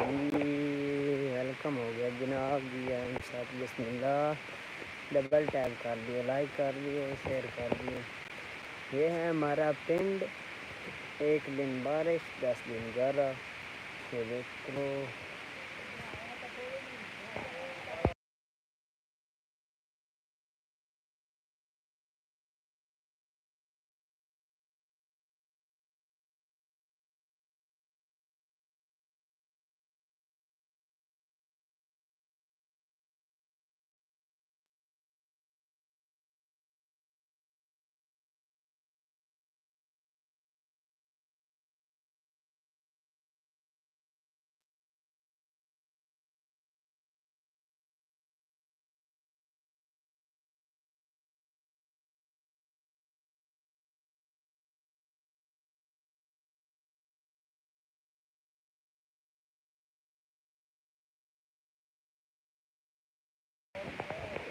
जी welcome हो गया जनाब जी। साथ बिस्मिल्लाह डबल टैप कर दियो, लाइक कर दियो, शेयर कर दियो। ये है हमारा पिंड। एक दिन बारिश 10 दिन गर्रा। ये देखो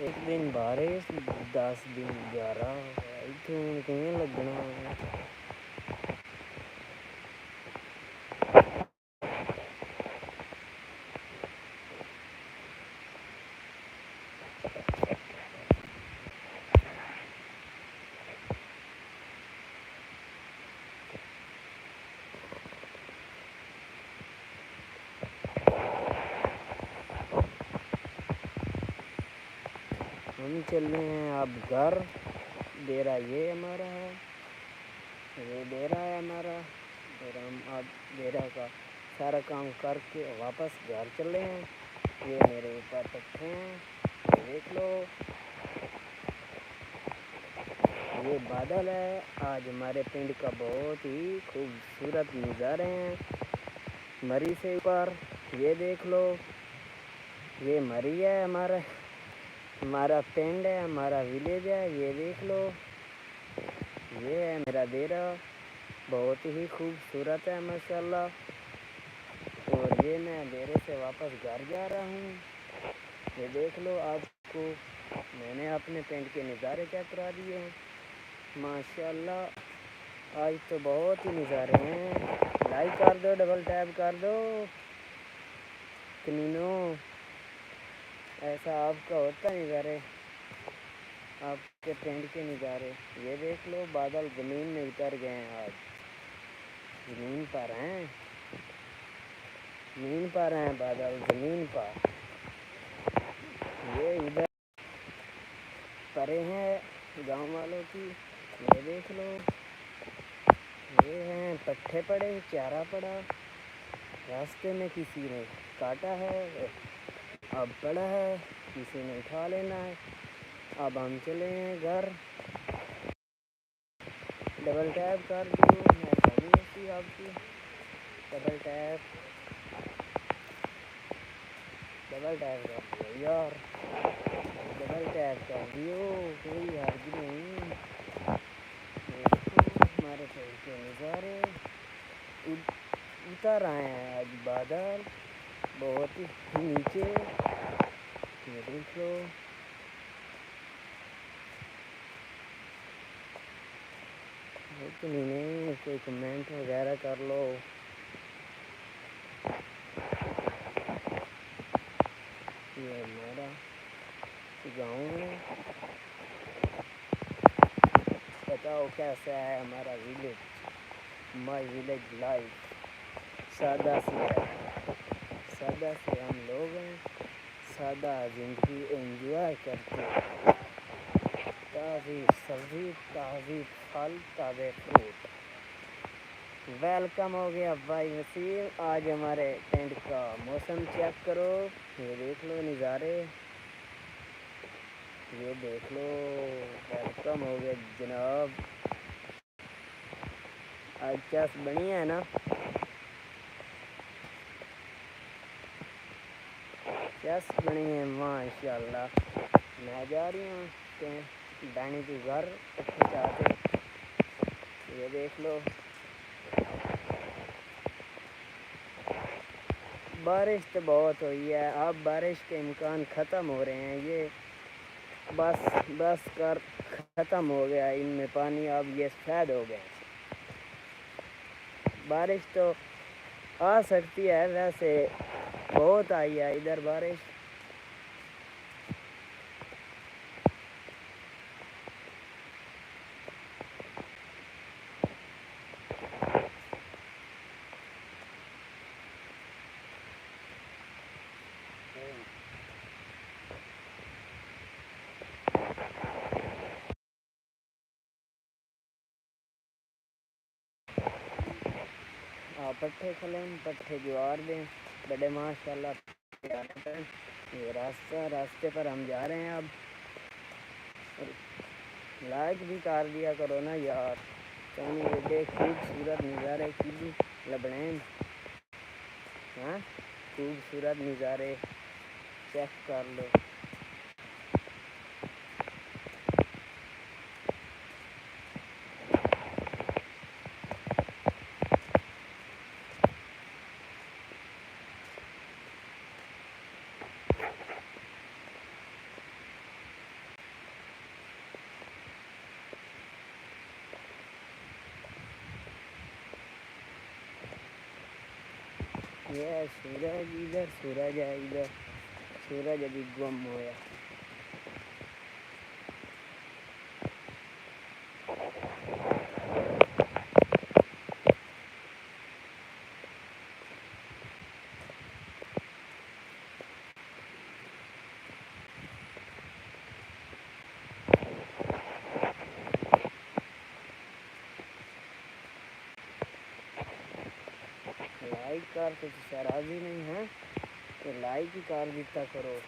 एक दिन बारिश 10 दिन गर्रा। इतों किवें लगना। हम चल रहे हैं अब घर। डेरा ये हमारा है, ये डेरा है हमारा। और हम अब डेरा का सारा काम करके वापस घर चल रहे हैं। ये मेरे ऊपर पत्थर हैं, ये देख लो। ये बादल है। आज हमारे पिंड का बहुत ही खूबसूरत नज़ारे हैं। मरी से ऊपर ये देख लो, ये मरी है हमारा पिंड है, हमारा विलेज है। ये देख लो, ये है मेरा डेरा। बहुत ही खूबसूरत है माशाल्लाह। और ये मैं डेरे से वापस घर जा रहा हूँ। ये देख लो, आपको मैंने अपने पिंड के नज़ारे चेक करा दिए हैं माशाल्लाह। आज तो बहुत ही नज़ारे हैं। लाइक कर दो, डबल टैप कर दो कनीनो। ऐसा आपका होता नज़ारे, आपके पिंड के नज़ारे। ये देख लो, बादल ज़मीन में उतर गए हैं। आज ज़मीन पर हैं, ज़मीन पर हैं बादल, ज़मीन पर। ये इधर परे हैं गांव वालों की। ये देख लो, ये हैं पट्ठे पड़े, चारा पड़ा। रास्ते में किसी ने काटा है, अब पड़ा है, किसी ने उठा लेना है। अब हम चले हैं घर। डबल टैप कर दियो, मेहरबानी होती आपकी। डबल टैप कर दियो यार, डबल टैप कर दियो, कोई हर्ज नहीं। हमारे शहर के नज़ारे उतर आए हैं। आज बादल बहुत ही नीचे, ये देख लो। इतनी नहीं, कोई कमेंट वगैरह कर लो। ये हमारा गाँव है। बताओ कैसा है हमारा विलेज, माय विलेज लाइफ। सादा सी है, सादा से हम लोग हैं, सादा ज़िंदगी एंजॉय करते हैं। ताज़ी सब्ज़ी, ताज़ी फल, ताज़े फ्रूट। वेलकम हो गया भाई वसीम। आज हमारे पिंड का मौसम चेक करो। ये देख लो नज़ारे, ये देख लो। वेलकम हो गया जनाब। आज चस बनी है ना, चस बनी है माशाल्लाह। मैं जा रही हूँ डानी के घर चाहते। ये देख लो, बारिश तो बहुत हुई है, अब बारिश के इम्कान ख़त्म हो रहे हैं। ये बस कर ख़त्म हो गया इनमें पानी, अब ये सफ़ेद हो गए। बारिश तो आ सकती है, वैसे बहुत आई है इधर बारिश। पट्ठे खलें, पट्ठे ज्वार दें बड़े माशाल्लाह प्यारे हैं। ये रास्ते पर हम जा रहे हैं अब। लाइक भी कर दिया करो ना यार। चाहे ये देख खूबसूरत नज़ारे की लबड़ें। हाँ, खूबसूरत नज़ारे चेक कर लो। ये सूरज इधर, सूरज है इधर, सूरज अभी गुम होया। लाइक कर तो राजी नहीं है तो लाइक ही कर दिता करो,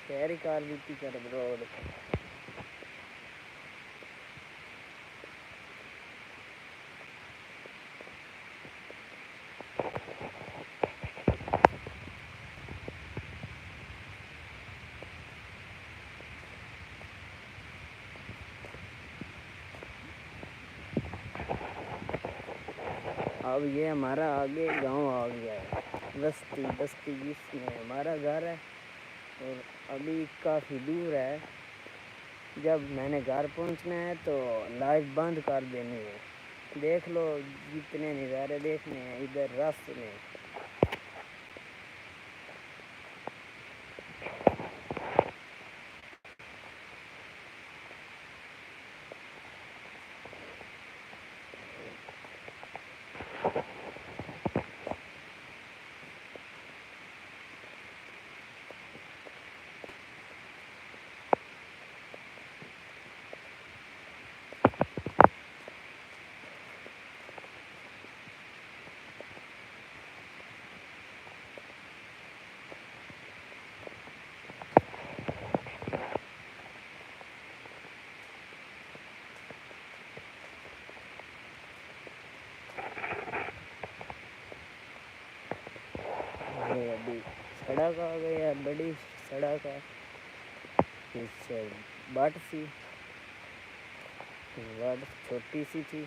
शेयर ही कर दी करो ब्रो। अब ये हमारा आगे गांव आ गया है, बस्ती जिसमें हमारा घर है और अभी काफ़ी दूर है। जब मैंने घर पहुंचना है तो लाइव बंद कर देनी है। देख लो जितने नज़ारे देखने हैं इधर रास्ते में। अभी सड़क आ गई है, बड़ी सड़क है, इससे बाट छोटी सी थी।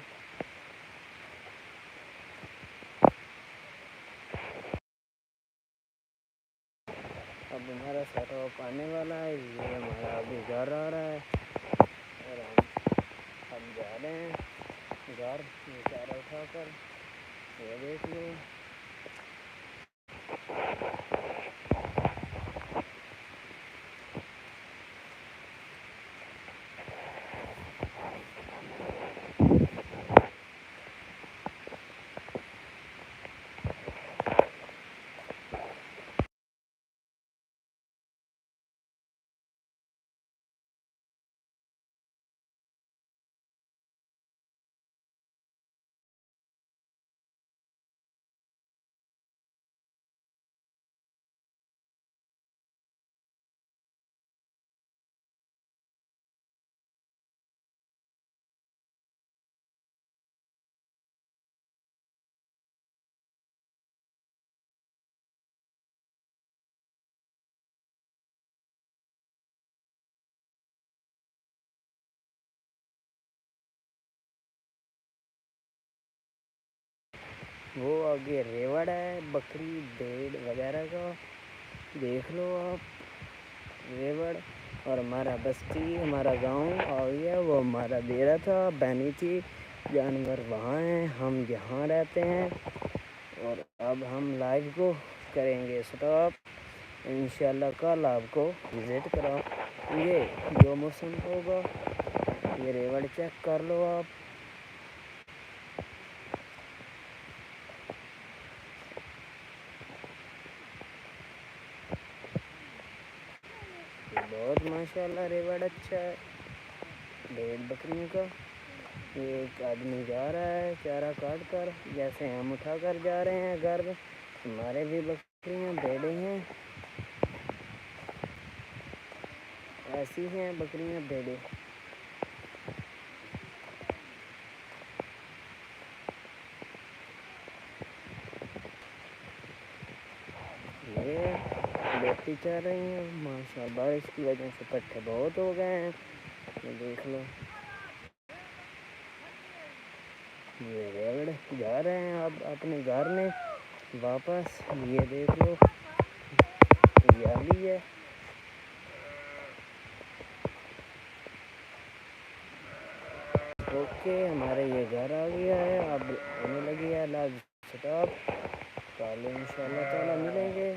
अब हमारा सेटअप आने वाला है। ये हमारा अभी घर आ रहा है और हम जा रहे हैं घर चारा उठाकर। ये देख लो वो आगे रेवड़ है, बकरी भेड़ वगैरह का। देख लो आप रेवड़। और हमारा बस्ती, हमारा गांव आ गया। वो हमारा डेरा था, बहनी थी, जानवर वहाँ हैं, हम यहाँ रहते हैं। और अब हम लाइव को करेंगे स्टॉप। इंशाल्लाह कल आपको विज़िट कराऊंगे। जो मौसम होगा ये रेवड़ चेक कर लो आप। बहुत माशाल्लाह रेवड़ अच्छा है भेड़ बकरियों का। ये एक आदमी जा रहा है चारा काट कर, जैसे हम उठा कर जा रहे हैं घर में। हमारे भी बकरियां भेड़े हैं, ऐसी हैं बकरियां भेड़े। ये लेटी चल रही हैं माशा। बारिश की वजह से पट्टे बहुत हो गए हैं, ये देख लो। ये रेवड़ जा रहे हैं अब अपने घर में वापस। ये देख लो हरियाली है। ओके हमारे ये घर आ गया है, अब होने लगी है लाइव स्टॉप। कल इंशाल्लाह ताला मिलेंगे।